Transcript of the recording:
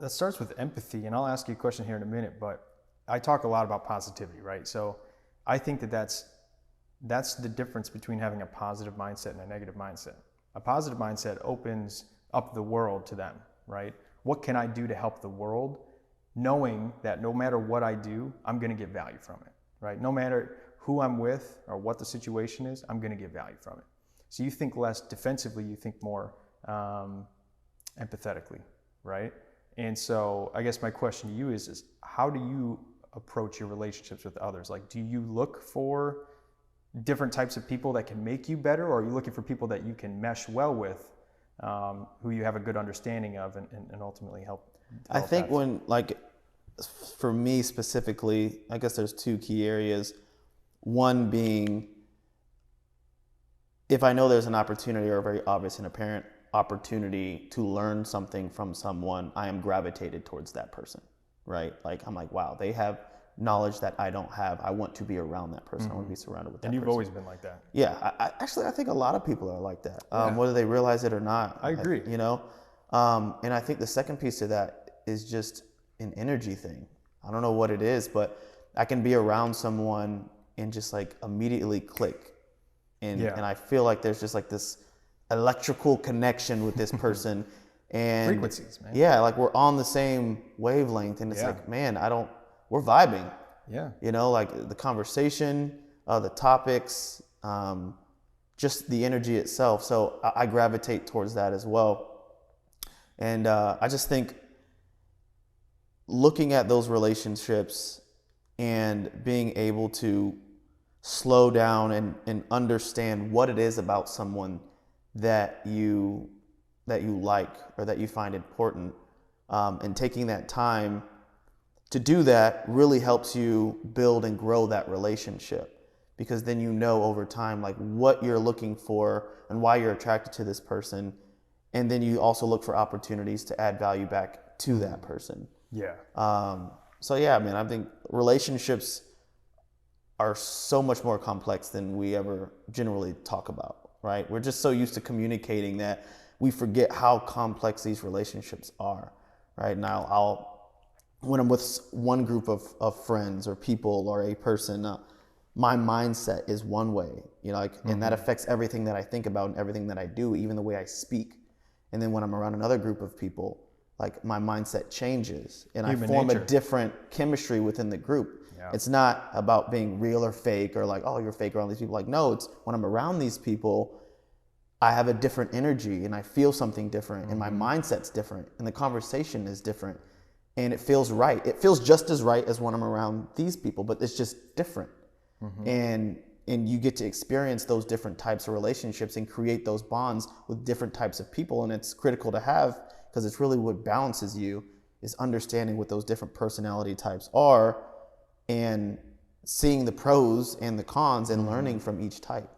That starts with empathy, and I'll ask you a question here in a minute, but I talk a lot about positivity, right? So I think that that's the difference between having a positive mindset and a negative mindset. A positive mindset opens up the world to them, right? What can I do to help the world? Knowing that no matter what I do, I'm going to get value from it, right? No matter who I'm with or what the situation is, I'm going to get value from it. So you think less defensively, you think more empathetically, right? And so I guess my question to you is how do you approach your relationships with others? Like, do you look for different types of people that can make you better, or are you looking for people that you can mesh well with, who you have a good understanding of and ultimately help? I think for me specifically, I guess there's two key areas. One being, if I know there's an opportunity or a very obvious and apparent opportunity to learn something from someone, I am gravitated towards that person, right? Like, I'm like, wow, they have knowledge that I don't have. I want to be around that person. I want to be surrounded with that person. And you've always been like that. Yeah, I think a lot of people are like that, whether they realize it or not. I agree. And I think the second piece of that is just an energy thing. I don't know what it is, but I can be around someone and just like immediately click. And I feel like there's just like this electrical connection with this person. And frequencies, man. Yeah, like we're on the same wavelength, and it's like, man, we're vibing. Yeah. Like the conversation, the topics, just the energy itself. So I gravitate towards that as well. And I just think looking at those relationships and being able to slow down and understand what it is about someone that you like or that you find important, and taking that time to do that really helps you build and grow that relationship, because then you know over time like what you're looking for and why you're attracted to this person, and then you also look for opportunities to add value back to that person. Yeah. So yeah, man, I think relationships are so much more complex than we ever generally talk about, right? We're just so used to communicating that we forget how complex these relationships are, right? Now, when I'm with one group of friends or people or a person, my mindset is one way, and that affects everything that I think about and everything that I do, even the way I speak. And then when I'm around another group of people, like my mindset changes and I form a different chemistry within the group. Yeah. It's not about being real or fake or like, oh, you're fake around these people. Like, no, it's when I'm around these people, I have a different energy and I feel something different, and my mindset's different and the conversation is different. And it feels right. It feels just as right as when I'm around these people, but it's just different. And you get to experience those different types of relationships and create those bonds with different types of people. And it's critical to have, because it's really what balances you, is understanding what those different personality types are and seeing the pros and the cons and learning from each type.